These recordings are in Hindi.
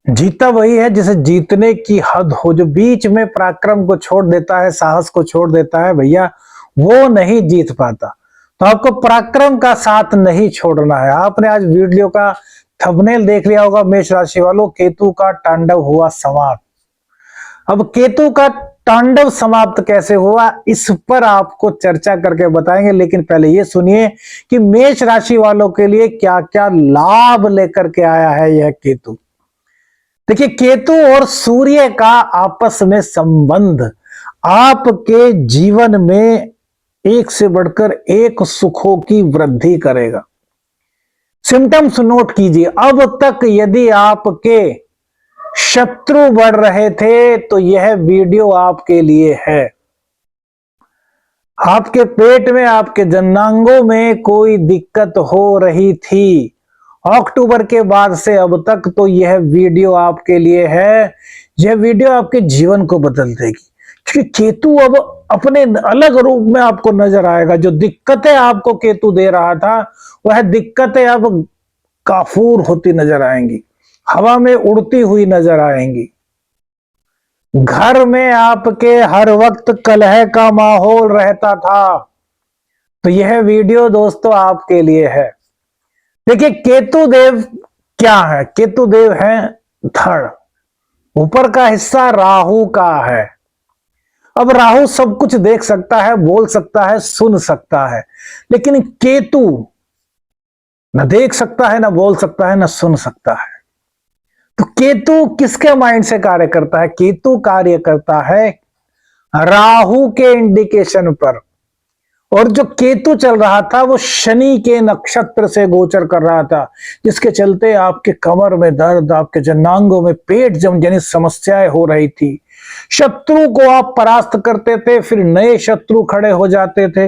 जीता वही है जिसे जीतने की हद हो। जो बीच में पराक्रम को छोड़ देता है, साहस को छोड़ देता है भैया, वो नहीं जीत पाता। तो आपको पराक्रम का साथ नहीं छोड़ना है। आपने आज वीडियो का थंबनेल देख लिया होगा, मेष राशि वालों, केतु का तांडव हुआ समाप्त। अब केतु का तांडव समाप्त कैसे हुआ, इस पर आपको चर्चा करके बताएंगे। लेकिन पहले ये सुनिए कि मेष राशि वालों के लिए क्या क्या लाभ लेकर के आया है यह केतु। देखिए, केतु और सूर्य का आपस में संबंध आपके जीवन में एक से बढ़कर एक सुखों की वृद्धि करेगा। सिम्टम्स नोट कीजिए। अब तक यदि आपके शत्रु बढ़ रहे थे तो यह वीडियो आपके लिए है। आपके पेट में, आपके जननांगों में कोई दिक्कत हो रही थी अक्टूबर के बाद से अब तक, तो यह वीडियो आपके लिए है। यह वीडियो आपके जीवन को बदल देगी, क्योंकि केतु अब अपने अलग रूप में आपको नजर आएगा। जो दिक्कतें आपको केतु दे रहा था, वह दिक्कतें अब काफूर होती नजर आएंगी, हवा में उड़ती हुई नजर आएंगी। घर में आपके हर वक्त कलह का माहौल रहता था, तो यह वीडियो दोस्तों आपके लिए है। देखिए, केतु देव क्या है? केतु देव है धड़, ऊपर का हिस्सा राहु का है। अब राहु सब कुछ देख सकता है, बोल सकता है, सुन सकता है, लेकिन केतु न देख सकता है, न बोल सकता है, न सुन सकता है। तो केतु किसके माइंड से कार्य करता है? केतु कार्य करता है राहु के इंडिकेशन पर। और जो केतु चल रहा था वो शनि के नक्षत्र से गोचर कर रहा था, जिसके चलते आपके कमर में दर्द, आपके जनांगों में पेट जनित समस्याएं हो रही थी। शत्रु को आप परास्त करते थे, फिर नए शत्रु खड़े हो जाते थे,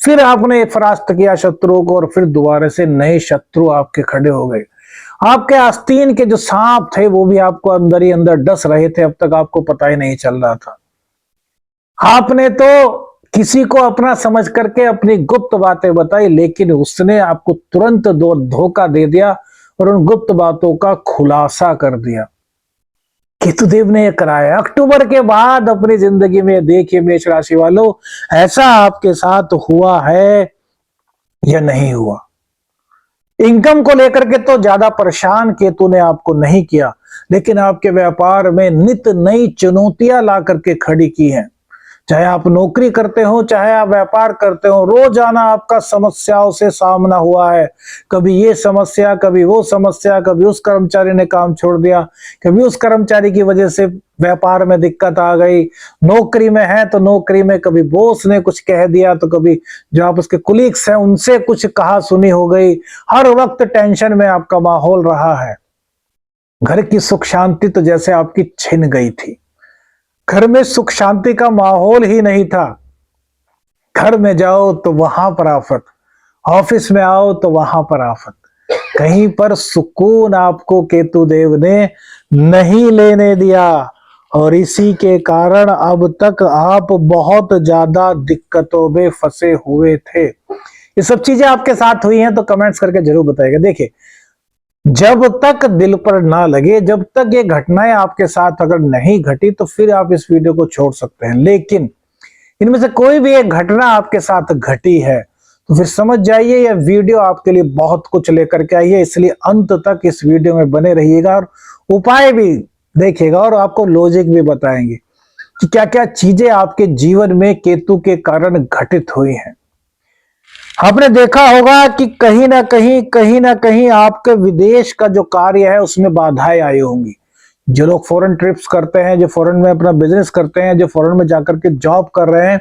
फिर आपने परास्त किया शत्रुओं को, और फिर दोबारा से नए शत्रु आपके खड़े हो गए। आपके आस्तीन के जो सांप थे वो भी आपको अंदर ही अंदर डस रहे थे, अब तक आपको पता ही नहीं चल रहा था। आपने तो किसी को अपना समझ करके अपनी गुप्त बातें बताई, लेकिन उसने आपको तुरंत धोखा दे दिया और उन गुप्त बातों का खुलासा कर दिया। केतुदेव ने यह कराया। अक्टूबर के बाद अपनी जिंदगी में देखिए मेष राशि वालों, ऐसा आपके साथ हुआ है या नहीं हुआ। इनकम को लेकर के तो ज्यादा परेशान केतु ने आपको नहीं किया, लेकिन आपके व्यापार में नित नई चुनौतियां ला करके खड़ी की हैं। चाहे आप नौकरी करते हो, चाहे आप व्यापार करते हो, रोजाना आपका समस्याओं से सामना हुआ है। कभी ये समस्या, कभी वो समस्या, कभी उस कर्मचारी ने काम छोड़ दिया, कभी उस कर्मचारी की वजह से व्यापार में दिक्कत आ गई। नौकरी में है तो नौकरी में कभी बॉस ने कुछ कह दिया, तो कभी जो आप उसके कुलीग्स हैं उनसे कुछ कहा सुनी हो गई। हर वक्त टेंशन में आपका माहौल रहा है। घर की सुख शांति तो जैसे आपकी छिन गई थी। घर में सुख शांति का माहौल ही नहीं था। घर में जाओ तो वहां पर आफत, ऑफिस में आओ तो वहां पर आफत, कहीं पर सुकून आपको केतु देव ने नहीं लेने दिया। और इसी के कारण अब तक आप बहुत ज्यादा दिक्कतों में फंसे हुए थे। ये सब चीजें आपके साथ हुई हैं तो कमेंट्स करके जरूर बताइएगा। देखिए, जब तक दिल पर ना लगे, जब तक ये घटनाएं आपके साथ अगर नहीं घटी, तो फिर आप इस वीडियो को छोड़ सकते हैं। लेकिन इनमें से कोई भी एक घटना आपके साथ घटी है तो फिर समझ जाइए यह वीडियो आपके लिए बहुत कुछ लेकर के आई है। इसलिए अंत तक इस वीडियो में बने रहिएगा और उपाय भी देखिएगा, और आपको लॉजिक भी बताएंगे कि क्या क्या चीजें आपके जीवन में केतु के कारण घटित हुई हैं। आपने देखा होगा कि कहीं ना कहीं आपके विदेश का जो कार्य है उसमें बाधाएं आई होंगी। जो लोग फॉरेन ट्रिप्स करते हैं, जो फॉरेन में अपना बिजनेस करते हैं, जो फॉरेन में जाकर के जॉब कर रहे हैं,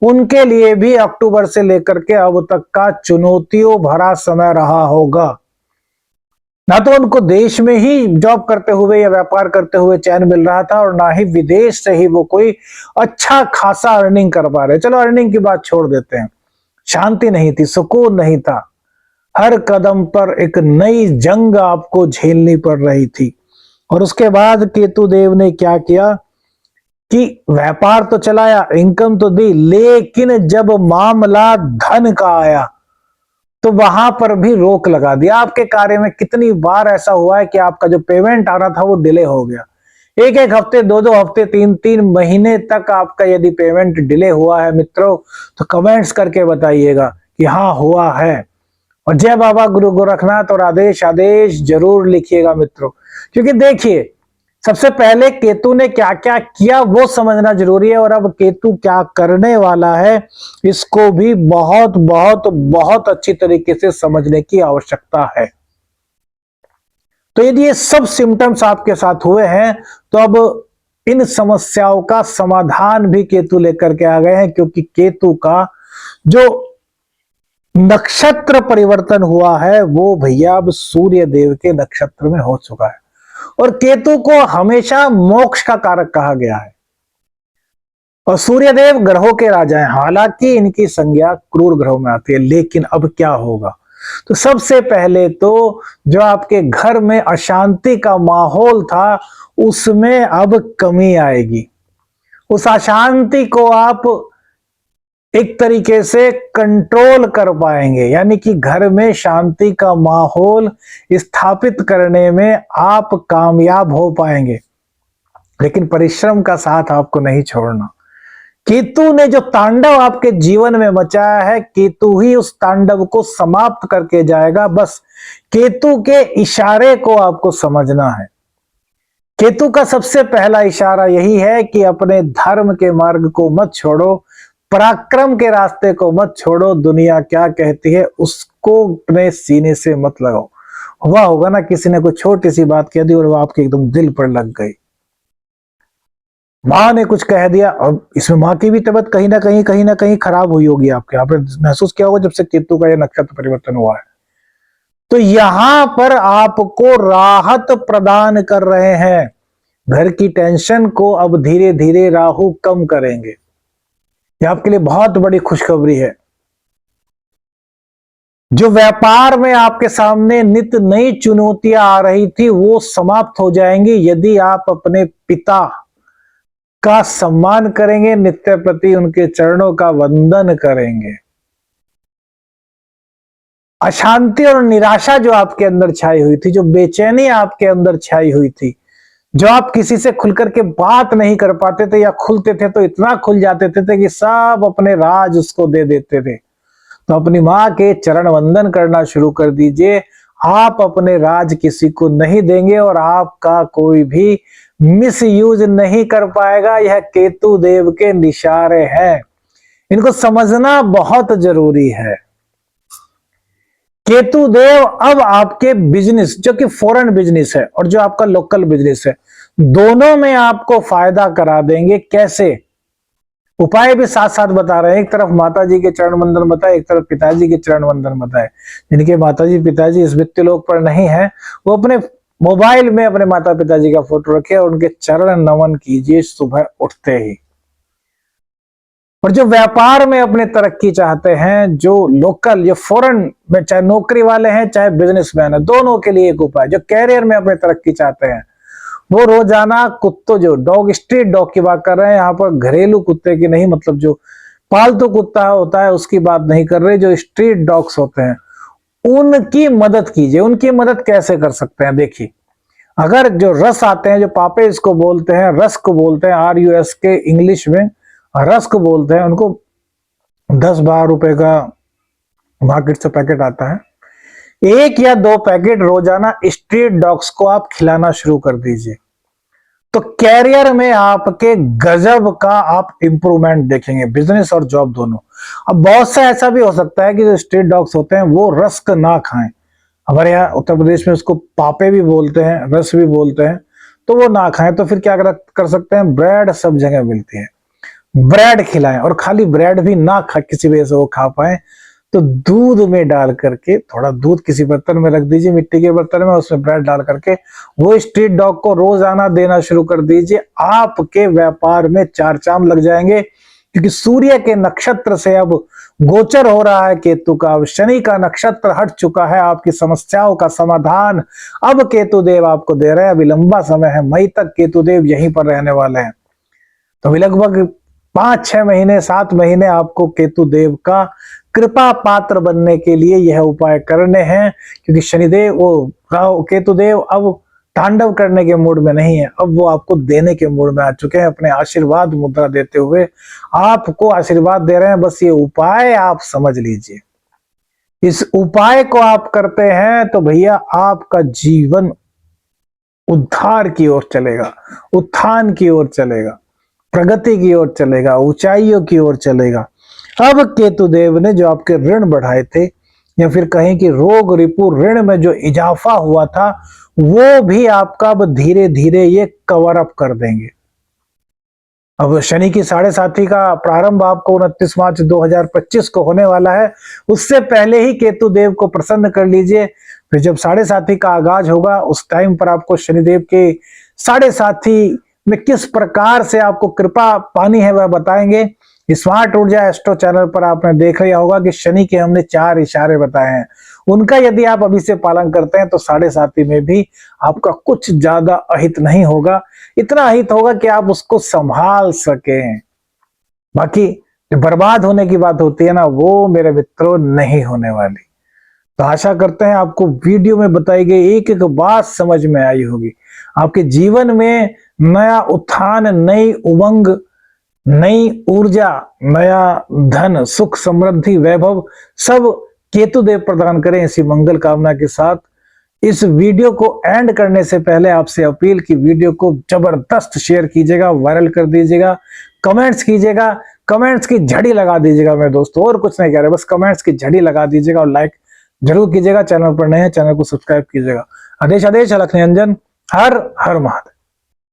उनके लिए भी अक्टूबर से लेकर के अब तक का चुनौतियों भरा समय रहा होगा। ना तो उनको देश में ही जॉब करते हुए या व्यापार करते हुए चैन मिल रहा था, और ना ही विदेश से ही वो कोई अच्छा खासा अर्निंग कर पा रहे। चलो अर्निंग की बात छोड़ देते हैं, शांति नहीं थी, सुकून नहीं था। हर कदम पर एक नई जंग आपको झेलनी पड़ रही थी। और उसके बाद केतु देव ने क्या किया कि व्यापार तो चलाया, इनकम तो दी, लेकिन जब मामला धन का आया तो वहां पर भी रोक लगा दिया। आपके कार्य में कितनी बार ऐसा हुआ है कि आपका जो पेमेंट आ रहा था वो डिले हो गया, एक एक हफ्ते, दो दो हफ्ते, तीन तीन महीने तक आपका यदि पेमेंट डिले हुआ है मित्रों, तो कमेंट्स करके बताइएगा कि हाँ हुआ है। और जय बाबा गुरु गोरखनाथ और आदेश आदेश जरूर लिखिएगा मित्रों, क्योंकि देखिए सबसे पहले केतु ने क्या क्या किया वो समझना जरूरी है, और अब केतु क्या करने वाला है इसको भी बहुत बहुत बहुत अच्छी तरीके से समझने की आवश्यकता है। तो यदि ये सब सिम्टम्स आपके साथ हुए हैं तो अब इन समस्याओं का समाधान भी केतु लेकर के आ गए हैं, क्योंकि केतु का जो नक्षत्र परिवर्तन हुआ है वो भैया अब सूर्य देव के नक्षत्र में हो चुका है। और केतु को हमेशा मोक्ष का कारक कहा गया है, और सूर्यदेव ग्रहों के राजा हैं। हालांकि इनकी संज्ञा क्रूर ग्रहों में आती है, लेकिन अब क्या होगा? तो सबसे पहले तो जो आपके घर में अशांति का माहौल था उसमें अब कमी आएगी। उस अशांति को आप एक तरीके से कंट्रोल कर पाएंगे, यानी कि घर में शांति का माहौल स्थापित करने में आप कामयाब हो पाएंगे। लेकिन परिश्रम का साथ आपको नहीं छोड़ना। केतु ने जो तांडव आपके जीवन में मचाया है, केतु ही उस तांडव को समाप्त करके जाएगा। बस केतु के इशारे को आपको समझना है। केतु का सबसे पहला इशारा यही है कि अपने धर्म के मार्ग को मत छोड़ो, पराक्रम के रास्ते को मत छोड़ो, दुनिया क्या कहती है उसको अपने सीने से मत लगाओ। हुआ होगा ना, किसी ने कोई छोटी सी बात कह दी और वो आपके एकदम दिल पर लग गई। माँ ने कुछ कह दिया और इसमें माँ की भी तबीयत कहीं ना कहीं खराब हुई होगी। आपने महसूस किया होगा जब से केतु का यह नक्षत्र परिवर्तन हुआ है। तो यहां पर आपको राहत प्रदान कर रहे हैं। घर की टेंशन को अब धीरे धीरे राहु कम करेंगे। यह आपके लिए बहुत बड़ी खुशखबरी है। जो व्यापार में आपके सामने नित नई चुनौतियां आ रही थी वो समाप्त हो जाएंगी यदि आप अपने पिता का सम्मान करेंगे, नित्य प्रति उनके चरणों का वंदन करेंगे। अशांति और निराशा जो आपके अंदर छाई हुई थी, जो बेचैनी आपके अंदर छाई हुई थी, जो आप किसी से खुलकर के बात नहीं कर पाते थे या खुलते थे तो इतना खुल जाते थे कि सब अपने राज उसको दे देते थे, तो अपनी माँ के चरण वंदन करना शुरू कर दीजिए। आप अपने राज किसी को नहीं देंगे और आपका कोई भी मिस यूज नहीं कर पाएगा। यह केतु देव के निशारे हैं, इनको समझना बहुत जरूरी है। केतु देव अब आपके बिजनेस, जो कि फॉरेन बिजनेस है और जो आपका लोकल बिजनेस है, दोनों में आपको फायदा करा देंगे। कैसे? उपाय भी साथ साथ बता रहे हैं। एक तरफ माता जी के चरण वंदन बताए, एक तरफ पिताजी के चरण वंदन बताए। जिनके माता जी पिताजी इस वित्तीय लोक पर नहीं है, वो अपने मोबाइल में अपने माता पिताजी का फोटो रखे और उनके चरण नमन कीजिए सुबह उठते ही। और जो व्यापार में अपने तरक्की चाहते हैं, जो लोकल या फॉरेन में, चाहे नौकरी वाले हैं चाहे बिजनेसमैन है, दोनों के लिए एक उपाय। जो कैरियर में अपने तरक्की चाहते हैं वो रोजाना कुत्तों, जो डॉग, स्ट्रीट डॉग की बात कर रहे हैं यहाँ पर, घरेलू कुत्ते की नहीं, मतलब जो पालतू कुत्ता होता है उसकी बात नहीं कर रहे, जो स्ट्रीट डॉग्स होते हैं उनकी मदद कीजिए। उनकी मदद कैसे कर सकते हैं? देखिए, अगर जो रस आते हैं, जो पापे इसको बोलते हैं, रस्क बोलते हैं, RUS के इंग्लिश में रस्क बोलते हैं, उनको 10-12 रुपए का मार्केट से पैकेट आता है। 1 या 2 पैकेट रोजाना स्ट्रीट डॉग्स को आप खिलाना शुरू कर दीजिए, तो कैरियर में आपके गजब का आप इंप्रूवमेंट देखेंगे, बिजनेस और जॉब दोनों। अब बहुत सा ऐसा भी हो सकता है कि जो स्ट्रीट डॉग्स होते हैं वो रस्क ना खाएं। हमारे यहाँ उत्तर प्रदेश में उसको पापे भी बोलते हैं, रस भी बोलते हैं, तो वो ना खाएं। तो फिर क्या कर सकते हैं? ब्रेड सब जगह मिलती है, ब्रेड खिलाएं। और खाली ब्रेड भी ना खा किसी वजह से वो खा पाए तो दूध में डाल करके, थोड़ा दूध किसी बर्तन में रख दीजिए, मिट्टी के बर्तन में, उसमें ब्रेड डाल करके वो स्ट्रीट डॉग को रोजाना देना शुरू कर दीजिए। आपके व्यापार में 4 चांद लग जाएंगे, क्योंकि सूर्य के नक्षत्र से अब गोचर हो रहा है केतु का। अब शनि का नक्षत्र हट चुका है। आपकी समस्याओं का समाधान अब केतु देव आपको दे रहे हैं। अभी लंबा समय है, मई तक केतु देव यहीं पर रहने वाले हैं। तो अभी लगभग 5-6 महीने, 7 महीने आपको केतु देव का कृपा पात्र बनने के लिए यह उपाय करने हैं, क्योंकि शनिदेव वो राहु केतुदेव अब तांडव करने के मूड में नहीं है, अब वो आपको देने के मूड में आ चुके हैं। अपने आशीर्वाद मुद्रा देते हुए आपको आशीर्वाद दे रहे हैं। बस ये उपाय आप समझ लीजिए, इस उपाय को आप करते हैं तो भैया आपका जीवन उद्धार की ओर चलेगा, उत्थान की ओर चलेगा, प्रगति की ओर चलेगा, ऊंचाइयों की ओर चलेगा। अब केतुदेव ने जो आपके ऋण बढ़ाए थे, या फिर कहें कि रोग रिपु ऋण में जो इजाफा हुआ था, वो भी आपका अब धीरे धीरे ये कवर अप कर देंगे। अब शनि की 7.5 का प्रारंभ आपको 29 मार्च 2025 को होने वाला है। उससे पहले ही केतुदेव को प्रसन्न कर लीजिए। फिर जब 7.5 का आगाज होगा, उस टाइम पर आपको शनिदेव के 7.5 में किस प्रकार से आपको कृपा पानी है वह बताएंगे। स्मार्ट ऊर्जा एस्ट्रो चैनल पर आपने देख लिया होगा कि शनि के हमने 4 इशारे बताए हैं। उनका यदि आप अभी से पालन करते हैं तो 7.5 में भी आपका कुछ ज्यादा अहित नहीं होगा। इतना अहित होगा कि आप उसको संभाल सकें। बाकी जो बर्बाद होने की बात होती है ना, वो मेरे मित्रों नहीं होने वाली। तो आशा करते हैं आपको वीडियो में बताई गई एक एक बात समझ में आई होगी। आपके जीवन में नया उत्थान, नई उमंग, नई ऊर्जा, नया धन, सुख, समृद्धि, वैभव सब केतुदेव प्रदान करें, इसी मंगल कामना के साथ। इस वीडियो को एंड करने से पहले आपसे अपील कि वीडियो को जबरदस्त शेयर कीजिएगा, वायरल कर दीजिएगा, कमेंट्स कीजिएगा, कमेंट्स की झड़ी लगा दीजिएगा मेरे दोस्तों। और कुछ नहीं कह रहे, बस कमेंट्स की झड़ी लगा दीजिएगा और लाइक जरूर कीजिएगा। चैनल पर नए हैं, चैनल को सब्सक्राइब कीजिएगा। आदेश आदेश अलख निरंजन। हर हर महादेव।